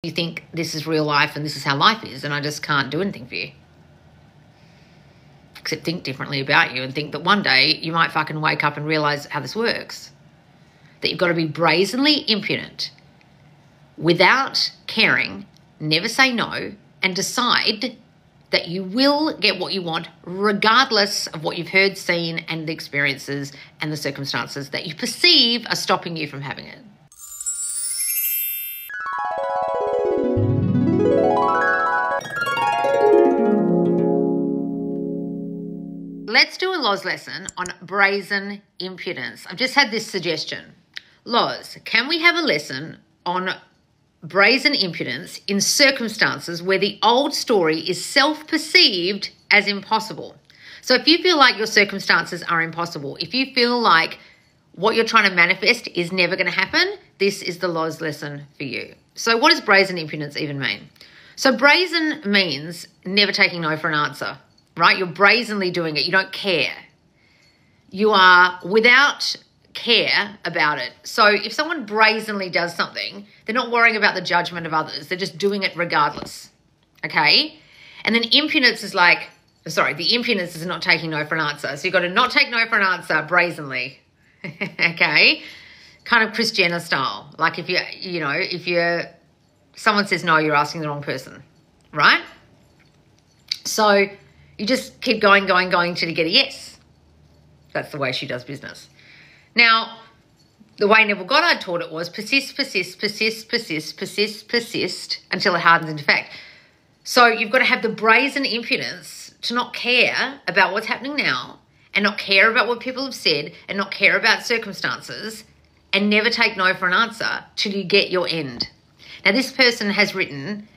You think this is real life and this is how life is, and I just can't do anything for you. Except think differently about you and think that one day you might fucking wake up and realize how this works. That you've got to be brazenly impudent, without caring, never say no, and decide that you will get what you want regardless of what you've heard, seen, and the experiences and the circumstances that you perceive are stopping you from having it. Let's do a Loz lesson on brazen impudence. I've just had this suggestion. Loz, can we have a lesson on brazen impudence in circumstances where the old story is self-perceived as impossible? So if you feel like your circumstances are impossible, if you feel like what you're trying to manifest is never going to happen, this is the Loz lesson for you. So what does brazen impudence even mean? So brazen means never taking no for an answer, right? You're brazenly doing it. You don't care. You are without care about it. So if someone brazenly does something, they're not worrying about the judgment of others. They're just doing it regardless. Okay? And then impudence is like, sorry, the impudence is not taking no for an answer. So you've got to not take no for an answer brazenly. Okay? Kind of Kris Jenner style. Like if someone says no, you're asking the wrong person, right? So you just keep going till you get a yes. That's the way she does business. Now, the way Neville Goddard taught it was persist until it hardens into fact. So you've got to have the brazen impudence to not care about what's happening now and not care about what people have said and not care about circumstances and never take no for an answer till you get your end. Now, this person has written,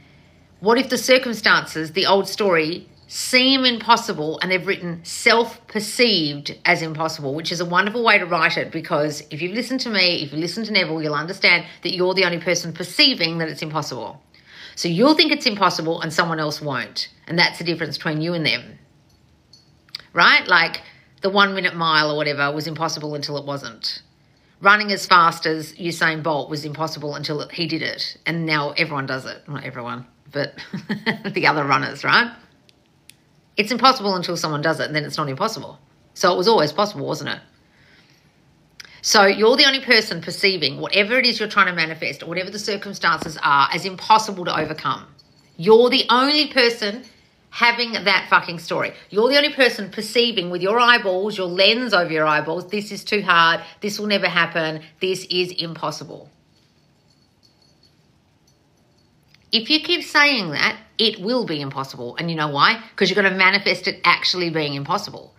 what if the circumstances, the old story, seem impossible, and they've written self-perceived as impossible, which is a wonderful way to write it, because if you've listened to me, if you listen to Neville, you'll understand that you're the only person perceiving that it's impossible. So you'll think it's impossible and someone else won't. And that's the difference between you and them, right? Like the 1 minute mile or whatever was impossible until it wasn't. Running as fast as Usain Bolt was impossible until he did it. And now everyone does it. Not everyone, but the other runners, right? It's impossible until someone does it, and then it's not impossible. So it was always possible, wasn't it? So you're the only person perceiving whatever it is you're trying to manifest or whatever the circumstances are as impossible to overcome. You're the only person having that fucking story. You're the only person perceiving with your eyeballs, your lens over your eyeballs, this is too hard, this will never happen, this is impossible. If you keep saying that, it will be impossible. And you know why? Because you're going to manifest it actually being impossible.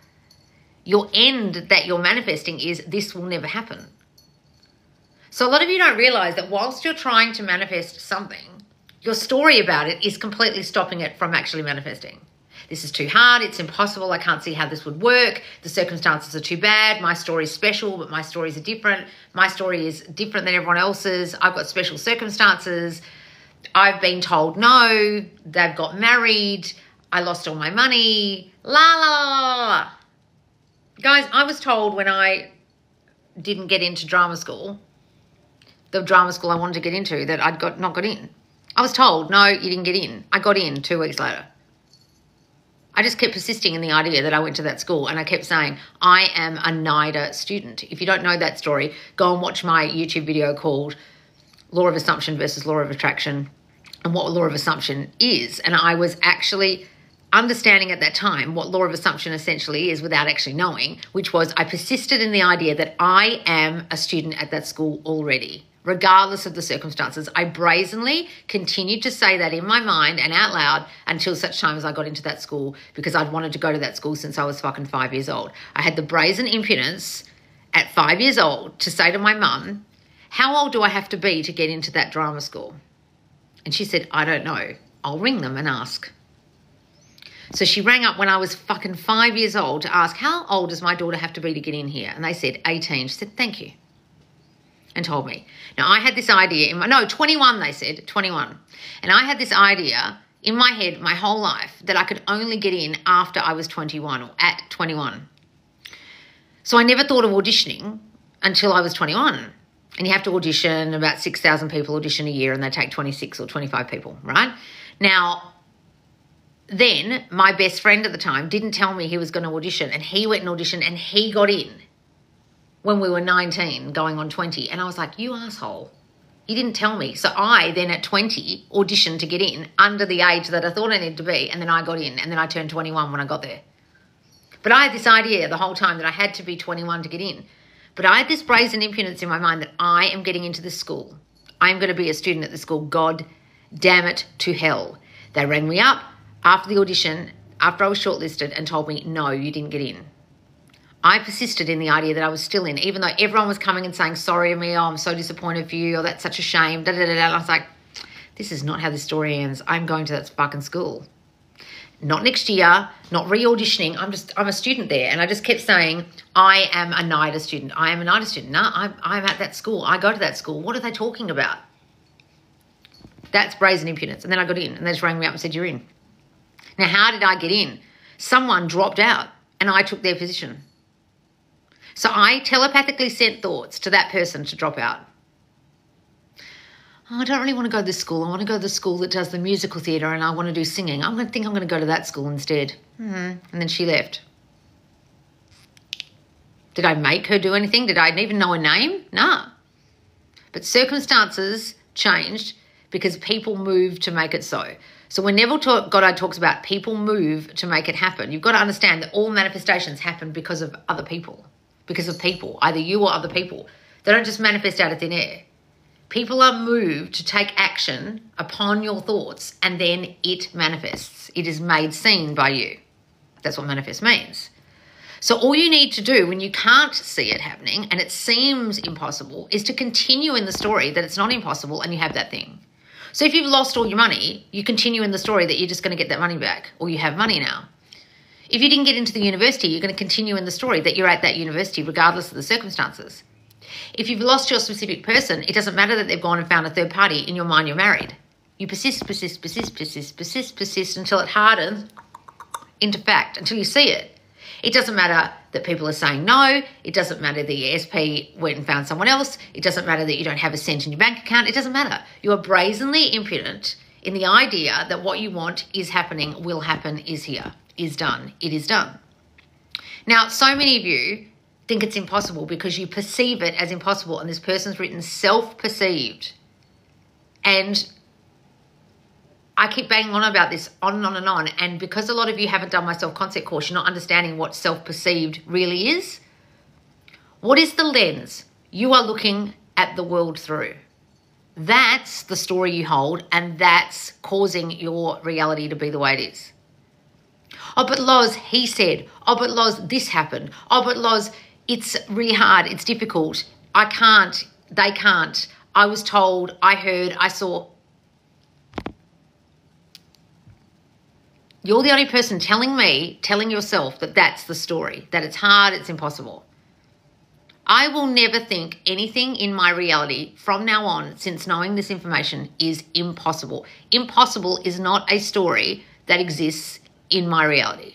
Your end that you're manifesting is this will never happen. So a lot of you don't realize that whilst you're trying to manifest something, your story about it is completely stopping it from actually manifesting. This is too hard. It's impossible. I can't see how this would work. The circumstances are too bad. My story is special, but my stories are different. My story is different than everyone else's. I've got special circumstances. I've been told no, they've got married, I lost all my money, la la la la. Guys, I was told when I didn't get into drama school, the drama school I wanted to get into, that I'd not got in. I was told, no, you didn't get in. I got in 2 weeks later. I just kept persisting in the idea that I went to that school, and I kept saying, I am a NIDA student. If you don't know that story, go and watch my YouTube video called Law of Assumption versus Law of Attraction, and what Law of Assumption is. And I was actually understanding at that time what Law of Assumption essentially is without actually knowing, which was I persisted in the idea that I am a student at that school already, regardless of the circumstances. I brazenly continued to say that in my mind and out loud until such time as I got into that school, because I'd wanted to go to that school since I was fucking 5 years old. I had the brazen impudence at 5 years old to say to my mum, how old do I have to be to get into that drama school? And she said, I don't know. I'll ring them and ask. So she rang up when I was fucking 5 years old to ask, how old does my daughter have to be to get in here? And they said, 18. She said, thank you. And told me. Now, I had this idea, 21, they said, 21. And I had this idea in my head my whole life that I could only get in after I was 21 or at 21. So I never thought of auditioning until I was 21. And you have to audition. About 6,000 people audition a year, and they take 26 or 25 people, right? Now, then my best friend at the time didn't tell me he was going to audition, and he went and auditioned, and he got in when we were 19 going on 20. And I was like, you asshole. You didn't tell me. So I then at 20 auditioned to get in under the age that I thought I needed to be, and then I got in, and then I turned 21 when I got there. But I had this idea the whole time that I had to be 21 to get in. But I had this brazen impudence in my mind that I am getting into this school. I'm going to be a student at this school. God damn it to hell. They rang me up after the audition, after I was shortlisted, and told me, no, you didn't get in. I persisted in the idea that I was still in, even though everyone was coming and saying, sorry, Emil, I'm so disappointed for you, or that's such a shame, da-da-da-da. And I was like, this is not how this story ends. I'm going to that fucking school. Not next year, not re-auditioning. I'm a student there. And I just kept saying, I am a NIDA student. I am a NIDA student. No, I'm at that school. I go to that school. What are they talking about? That's brazen impudence. And then I got in, and they just rang me up and said, you're in. Now, how did I get in? Someone dropped out, and I took their position. So I telepathically sent thoughts to that person to drop out. Oh, I don't really want to go to this school. I want to go to the school that does the musical theatre, and I want to do singing. I'm going to go to that school instead. And then she left. Did I make her do anything? Did I even know her name? No. But circumstances changed because people moved to make it so. So when Neville Goddard talks about people move to make it happen, you've got to understand that all manifestations happen because of other people. Because of people, either you or other people. They don't just manifest out of thin air. People are moved to take action upon your thoughts, and then it manifests. It is made seen by you. That's what manifest means. So all you need to do when you can't see it happening and it seems impossible is to continue in the story that it's not impossible and you have that thing. So if you've lost all your money, you continue in the story that you're just going to get that money back, or you have money now. If you didn't get into the university, you're going to continue in the story that you're at that university regardless of the circumstances. If you've lost your specific person, it doesn't matter that they've gone and found a third party. In your mind, you're married. You persist until it hardens into fact, until you see it. It doesn't matter that people are saying no. It doesn't matter that your SP went and found someone else. It doesn't matter that you don't have a cent in your bank account. It doesn't matter. You are brazenly impudent in the idea that what you want is happening, will happen, is here, is done. It is done. Now, so many of you think it's impossible because you perceive it as impossible, and this person's written self-perceived. And I keep banging on about this on and on and on, and because a lot of you haven't done my self-concept course, you're not understanding what self-perceived really is. What is the lens you are looking at the world through? That's the story you hold, and that's causing your reality to be the way it is. Oh, but Loz, he said. Oh, but Loz, this happened. Oh, but Loz, it's really hard. It's difficult. I can't. They can't. I was told. I heard. I saw. You're the only person telling yourself that that's the story, that it's hard, it's impossible. I will never think anything in my reality from now on, since knowing this information, is impossible. Impossible is not a story that exists in my reality.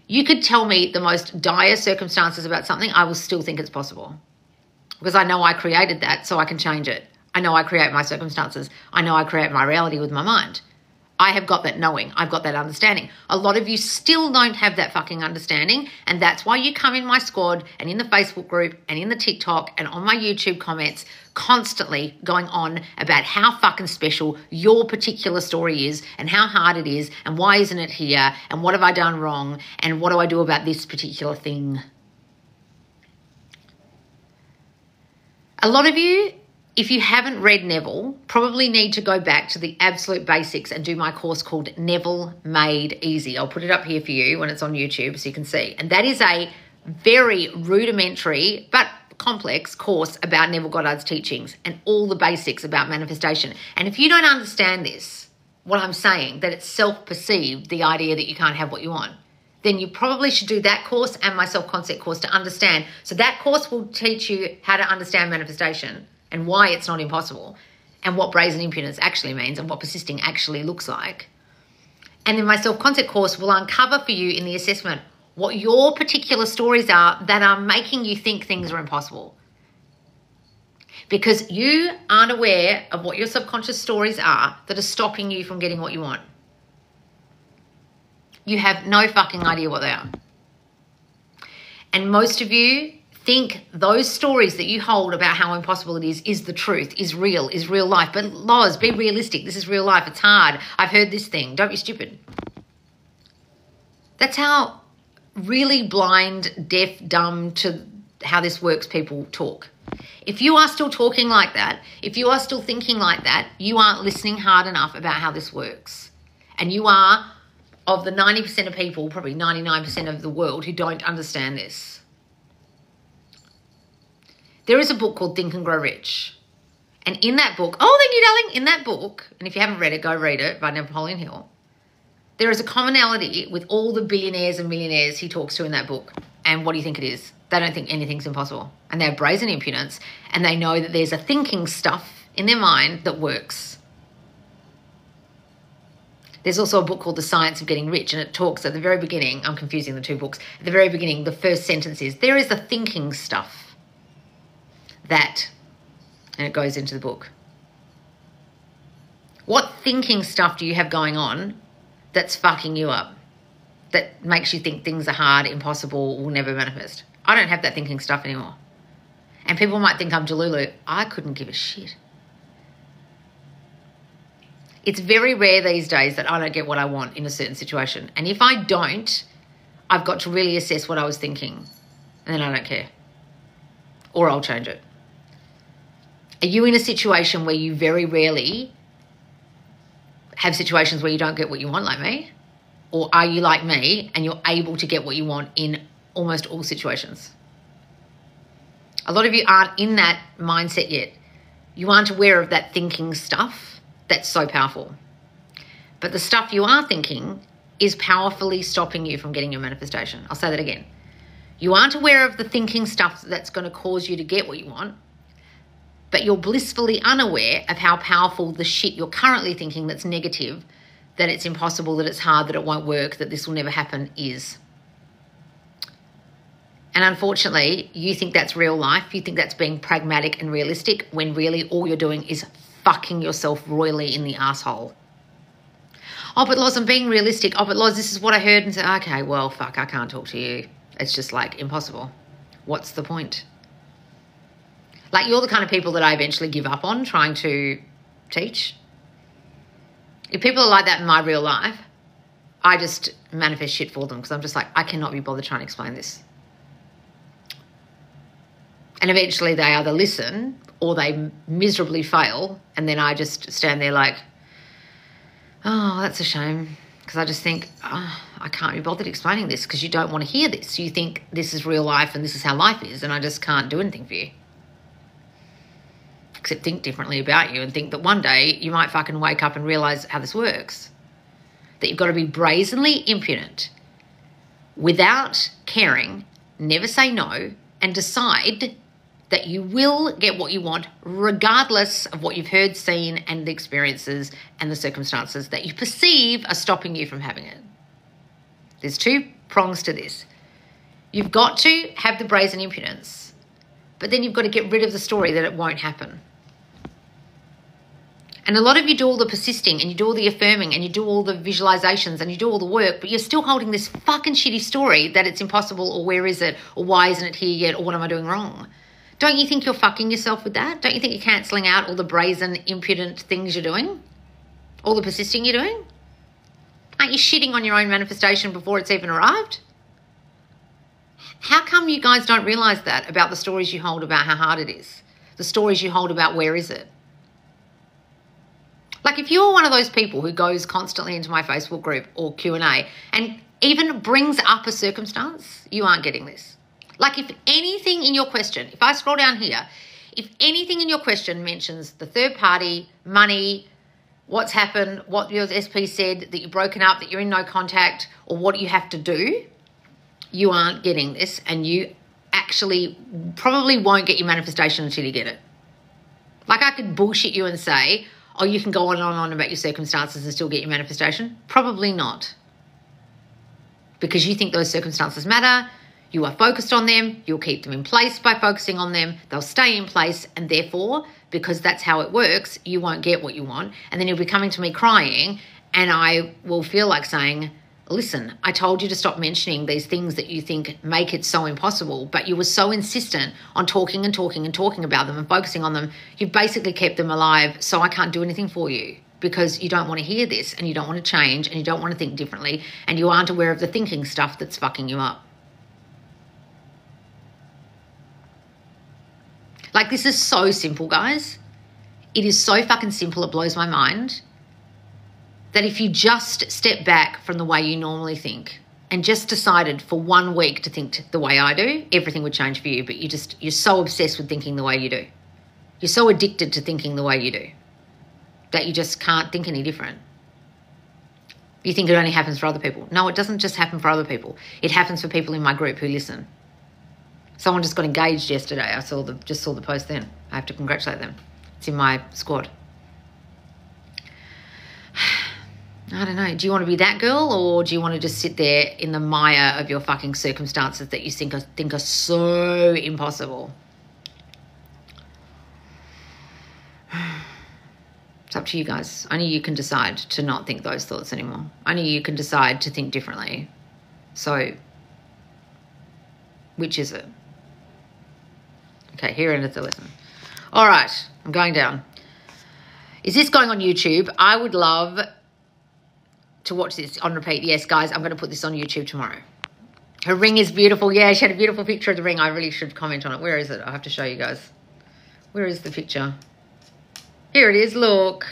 You could tell me the most dire circumstances about something, I will still think it's possible. Because I know I created that, so I can change it. I know I create my circumstances. I know I create my reality with my mind. I have got that knowing. I've got that understanding. A lot of you still don't have that fucking understanding, and that's why you come in my squad and in the Facebook group and in the TikTok and on my YouTube comments constantly going on about how fucking special your particular story is and how hard it is and why isn't it here and what have I done wrong and what do I do about this particular thing. A lot of you, if you haven't read Neville, probably need to go back to the absolute basics and do my course called Neville Made Easy. I'll put it up here for you when it's on YouTube so you can see. And that is a very rudimentary but complex course about Neville Goddard's teachings and all the basics about manifestation. And if you don't understand this, what I'm saying, that it's self-perceived, the idea that you can't have what you want, then you probably should do that course and my self-concept course to understand. So that course will teach you how to understand manifestation and why it's not impossible, and what brazen impudence actually means, and what persisting actually looks like. And then my self-concept course will uncover for you in the assessment what your particular stories are that are making you think things are impossible. Because you aren't aware of what your subconscious stories are that are stopping you from getting what you want. You have no fucking idea what they are. And most of you think those stories that you hold about how impossible it is the truth, is real life. But Loz, be realistic. This is real life. It's hard. I've heard this thing. Don't be stupid. That's how really blind, deaf, dumb to how this works people talk. If you are still talking like that, if you are still thinking like that, you aren't listening hard enough about how this works. And you are, of the 90% of people, probably 99% of the world who don't understand this. There is a book called Think and Grow Rich. And in that book, oh, thank you, darling. In that book, and if you haven't read it, go read it, by Napoleon Hill. There is a commonality with all the billionaires and millionaires he talks to in that book. And what do you think it is? They don't think anything's impossible. And they have brazen impudence. And they know that there's a thinking stuff in their mind that works. There's also a book called The Science of Getting Rich. And it talks at the very beginning, I'm confusing the two books. At the very beginning, the first sentence is, there is a thinking stuff that, and it goes into the book. What thinking stuff do you have going on that's fucking you up? That makes you think things are hard, impossible, will never manifest? I don't have that thinking stuff anymore. And people might think I'm Delulu. I couldn't give a shit. It's very rare these days that I don't get what I want in a certain situation. And if I don't, I've got to really assess what I was thinking. And then I don't care. Or I'll change it. Are you in a situation where you very rarely have situations where you don't get what you want like me? Or are you like me and you're able to get what you want in almost all situations? A lot of you aren't in that mindset yet. You aren't aware of that thinking stuff that's so powerful. But the stuff you are thinking is powerfully stopping you from getting your manifestation. I'll say that again. You aren't aware of the thinking stuff that's going to cause you to get what you want, but you're blissfully unaware of how powerful the shit you're currently thinking that's negative, that it's impossible, that it's hard, that it won't work, that this will never happen is. And unfortunately, you think that's real life. You think that's being pragmatic and realistic when really all you're doing is fucking yourself royally in the asshole. Oh, but Loz, I'm being realistic. Oh, but Loz, this is what I heard. And say, okay, well, fuck, I can't talk to you. It's just like impossible. What's the point? Like, you're the kind of people that I eventually give up on trying to teach. If people are like that in my real life, I just manifest shit for them because I'm just like, I cannot be bothered trying to explain this. And eventually they either listen or they miserably fail, and then I just stand there like, oh, that's a shame. Because I just think, oh, I can't be bothered explaining this because you don't want to hear this. You think this is real life and this is how life is, and I just can't do anything for you. Except think differently about you and think that one day you might fucking wake up and realise how this works. That you've got to be brazenly impudent, without caring, never say no, and decide that you will get what you want regardless of what you've heard, seen, and the experiences and the circumstances that you perceive are stopping you from having it. There's two prongs to this. You've got to have the brazen impudence, but then you've got to get rid of the story that it won't happen. And a lot of you do all the persisting and you do all the affirming and you do all the visualizations and you do all the work, but you're still holding this fucking shitty story that it's impossible, or where is it, or why isn't it here yet, or what am I doing wrong? Don't you think you're fucking yourself with that? Don't you think you're cancelling out all the brazen, impudent things you're doing? All the persisting you're doing? Aren't you shitting on your own manifestation before it's even arrived? How come you guys don't realise that about the stories you hold about how hard it is? The stories you hold about where is it? Like, if you're one of those people who goes constantly into my Facebook group or Q&A and even brings up a circumstance, you aren't getting this. Like, if anything in your question, if I scroll down here, if anything in your question mentions the third party, money, what's happened, what your SP said, that you're broken up, that you're in no contact, or what you have to do, you aren't getting this, and you actually probably won't get your manifestation until you get it. Like, I could bullshit you and say, oh, you can go on and on about your circumstances and still get your manifestation. Probably not. Because you think those circumstances matter. You are focused on them. You'll keep them in place by focusing on them. They'll stay in place, and therefore, because that's how it works, you won't get what you want. And then you'll be coming to me crying, and I will feel like saying, listen, I told you to stop mentioning these things that you think make it so impossible, but you were so insistent on talking and talking and talking about them and focusing on them. You've basically kept them alive, so I can't do anything for you because you don't want to hear this and you don't want to change and you don't want to think differently and you aren't aware of the thinking stuff that's fucking you up. Like, this is so simple, guys. It is so fucking simple, it blows my mind. That if you just step back from the way you normally think and just decided for 1 week to think the way I do, everything would change for you. But you're so obsessed with thinking the way you do. You're so addicted to thinking the way you do that you just can't think any different. You think it only happens for other people. No, it doesn't just happen for other people. It happens for people in my group who listen. Someone just got engaged yesterday. I just saw the post then. I have to congratulate them. It's in my squad. I don't know. Do you want to be that girl, or do you want to just sit there in the mire of your fucking circumstances that you think are so impossible? It's up to you guys. Only you can decide to not think those thoughts anymore. Only you can decide to think differently. So, which is it? Okay, here endeth the lesson. All right, I'm going down. Is this going on YouTube? I would love to watch this on repeat. Yes, guys, I'm going to put this on YouTube tomorrow. Her ring is beautiful. Yeah, she had a beautiful picture of the ring. I really should comment on it. Where is it? I have to show you guys. Where is the picture? Here it is. Look.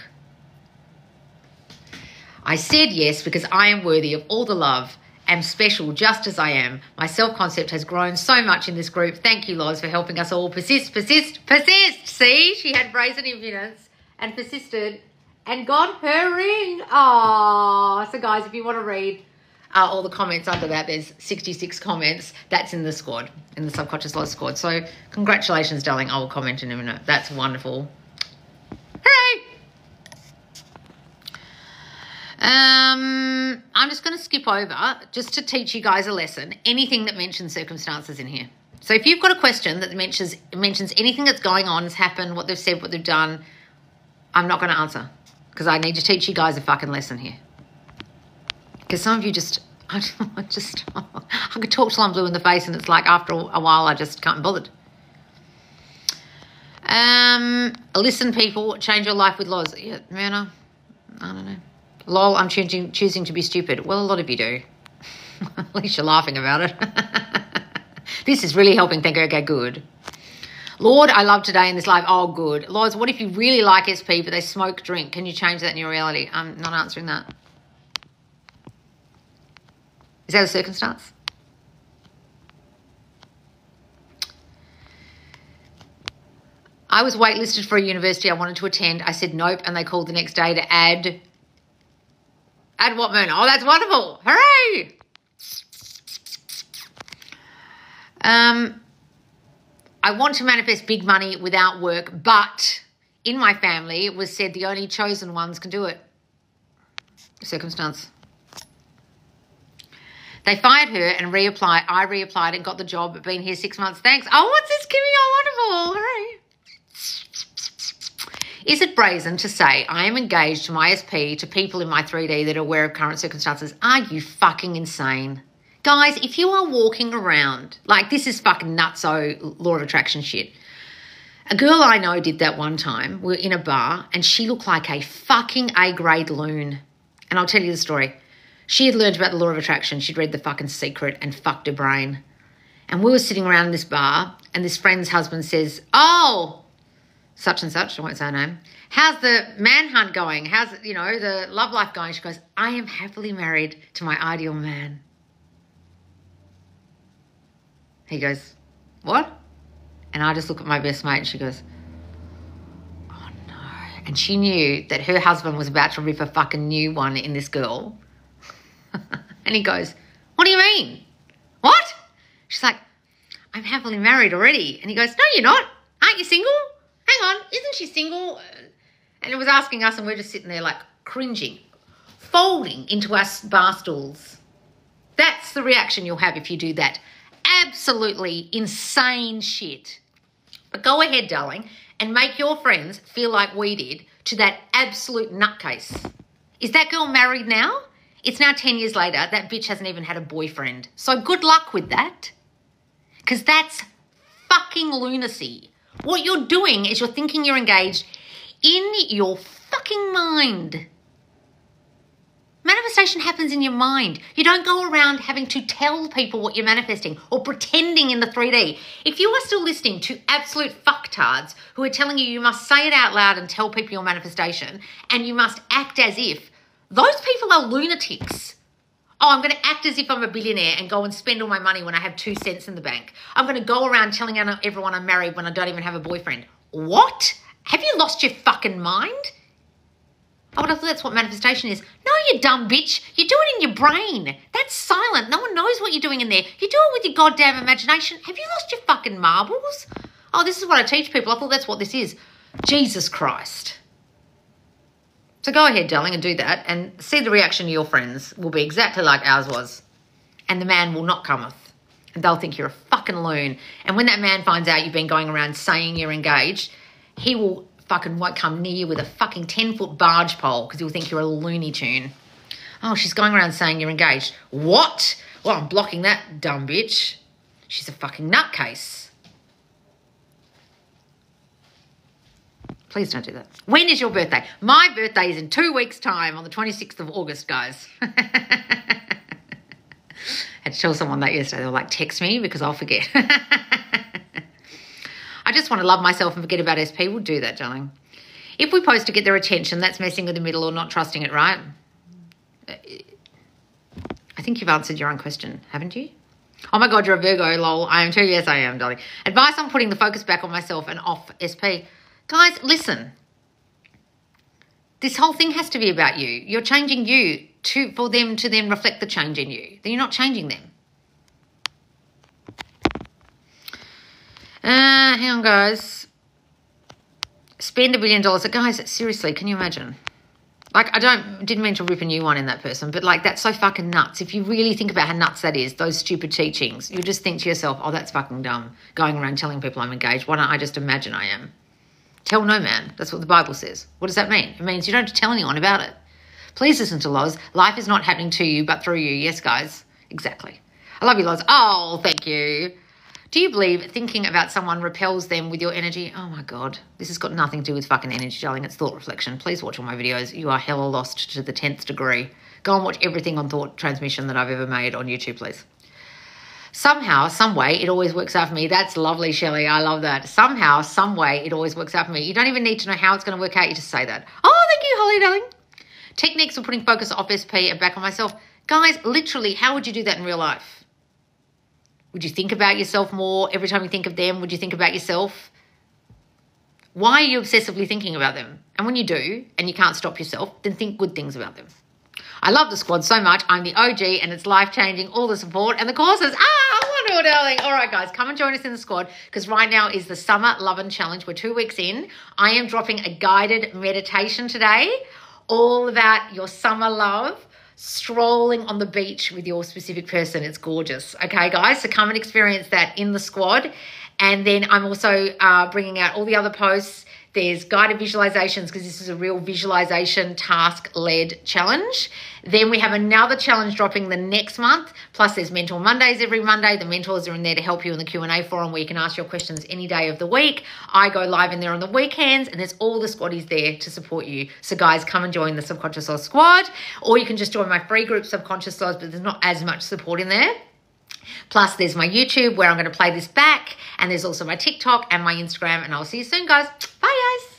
I said yes because I am worthy of all the love. Am special just as I am. My self-concept has grown so much in this group. Thank you, Loz, for helping us all persist, persist, persist. See, she had brazen impudence and persisted and got her ring. Oh, so guys, if you want to read all the comments under that, there's 66 comments. That's in the squad, in the Subconscious Loz squad. So congratulations, darling. I will comment in a minute. That's wonderful. Hooray! I'm just going to skip over just to teach you guys a lesson. Anything that mentions circumstances in here. So if you've got a question that mentions anything that's going on, has happened, what they've said, what they've done, I'm not going to answer. Because I need to teach you guys a fucking lesson here. Because some of you I could talk till I'm blue in the face and it's like after a while I just can't be bothered. Listen, people, change your life with Loz. Yeah, man, I don't know. Lol, I'm choosing to be stupid. Well, a lot of you do. At least you're laughing about it. This is really helping think, okay, good. Lord, I love today in this live. Oh, good. Loz, what if you really like SP but they smoke, drink? Can you change that in your reality? I'm not answering that. Is that a circumstance? I was waitlisted for a university I wanted to attend. I said nope, and they called the next day to add what, Myrna? Oh, that's wonderful. Hooray! I want to manifest big money without work, but in my family it was said the only chosen ones can do it. Circumstance. They fired her and reapplied. I reapplied and got the job. Been here 6 months. Thanks. Oh, what's this, Kimmy? Oh, wonderful. Hooray. Is it brazen to say I am engaged to my SP to people in my 3D that are aware of current circumstances? Are you fucking insane? Guys, if you are walking around, like this is fucking nutso law of attraction shit. A girl I know did that one time. We were in a bar and she looked like a fucking A-grade loon. And I'll tell you the story. She had learned about the law of attraction. She'd read The Fucking Secret and fucked her brain. And we were sitting around in this bar and this friend's husband says, oh, such and such, I won't say her name. How's the manhunt going? How's, the love life going? She goes, I am happily married to my ideal man. He goes, what? And I just look at my best mate and she goes, oh no. And she knew that her husband was about to rip a fucking new one in this girl. And he goes, what do you mean? What? She's like, I'm happily married already. And he goes, no, you're not. Aren't you single? Hang on, isn't she single? And it was asking us and we're just sitting there like cringing, folding into our bar stools. That's the reaction you'll have if you do that absolutely insane shit. But go ahead, darling, and make your friends feel like we did to that absolute nutcase. Is that girl married now? It's now 10 years later. That bitch hasn't even had a boyfriend. So good luck with that. Because that's fucking lunacy. What you're doing is you're thinking you're engaged in your fucking mind. Manifestation happens in your mind. You don't go around having to tell people what you're manifesting or pretending in the 3D. If you are still listening to absolute fucktards who are telling you must say it out loud and tell people your manifestation and you must act as if, those people are lunatics. Oh, I'm going to act as if I'm a billionaire and go and spend all my money when I have 2 cents in the bank. I'm going to go around telling everyone I'm married when I don't even have a boyfriend. What? Have you lost your fucking mind? I would have thought that's what manifestation is. No, you dumb bitch. You do it in your brain. That's silent. No one knows what you're doing in there. You do it with your goddamn imagination. Have you lost your fucking marbles? Oh, this is what I teach people. I thought that's what this is. Jesus Christ. So go ahead, darling, and do that and see the reaction of your friends will be exactly like ours was. And the man will not cometh. And they'll think you're a fucking loon. And when that man finds out you've been going around saying you're engaged, he will fucking won't come near you with a fucking 10-foot barge pole because he'll think you're a Looney Tune. Oh, she's going around saying you're engaged. What? Well, I'm blocking that dumb bitch. She's a fucking nutcase. Please don't do that. When is your birthday? My birthday is in 2 weeks' time on the 26th of August, guys. I had to tell someone that yesterday. They were like, text me because I'll forget. I just want to love myself and forget about SP. We'll do that, darling. If we post to get their attention, that's messing with the middle or not trusting it, right? I think you've answered your own question, haven't you? Oh my God, you're a Virgo, lol. I am too. Yes, I am, darling. Advice on putting the focus back on myself and off SP. Guys, listen. This whole thing has to be about you. You're changing you for them to then reflect the change in you. Then you're not changing them. Hang on, guys. Spend $1 billion. Guys, seriously, can you imagine? Like, didn't mean to rip a new one in that person, but like, that's so fucking nuts. If you really think about how nuts that is, those stupid teachings, you just think to yourself, oh, that's fucking dumb. Going around telling people I'm engaged. Why don't I just imagine I am? Tell no man. That's what the Bible says. What does that mean? It means you don't have to tell anyone about it. Please listen to Loz. Life is not happening to you, but through you. Yes, guys. Exactly. I love you, Loz. Oh, thank you. Do you believe thinking about someone repels them with your energy? Oh, my God. This has got nothing to do with fucking energy, darling. It's thought reflection. Please watch all my videos. You are hella lost to the 10th degree. Go and watch everything on thought transmission that I've ever made on YouTube, please. Somehow, some way, it always works out for me. That's lovely, Shelley. I love that. Somehow, some way, it always works out for me. You don't even need to know how it's going to work out. You just say that. Oh, thank you, Holly, darling. Techniques for putting focus off SP and back on myself. Guys, literally, how would you do that in real life? Would you think about yourself more? Every time you think of them, would you think about yourself? Why are you obsessively thinking about them? And when you do, and you can't stop yourself, then think good things about them. I love the squad so much. I'm the OG and it's life-changing. All the support and the courses. Wonderful, darling. All right, guys, come and join us in the squad because right now is the Summer Lovin' Challenge. We're 2 weeks in. I am dropping a guided meditation today all about your summer love, strolling on the beach with your specific person. It's gorgeous. Okay, guys, so come and experience that in the squad. And then I'm also bringing out all the other posts. There's guided visualizations because this is a real visualization task-led challenge. Then we have another challenge dropping the next month. Plus there's Mentor Mondays every Monday. The mentors are in there to help you in the Q&A forum where you can ask your questions any day of the week. I go live in there on the weekends and there's all the squaddies there to support you. So guys, come and join the Subconscious Laws squad, or you can just join my free group Subconscious Laws, but there's not as much support in there. Plus there's my YouTube where I'm going to play this back, and there's also my TikTok and my Instagram, and I'll see you soon, guys. Bye, guys.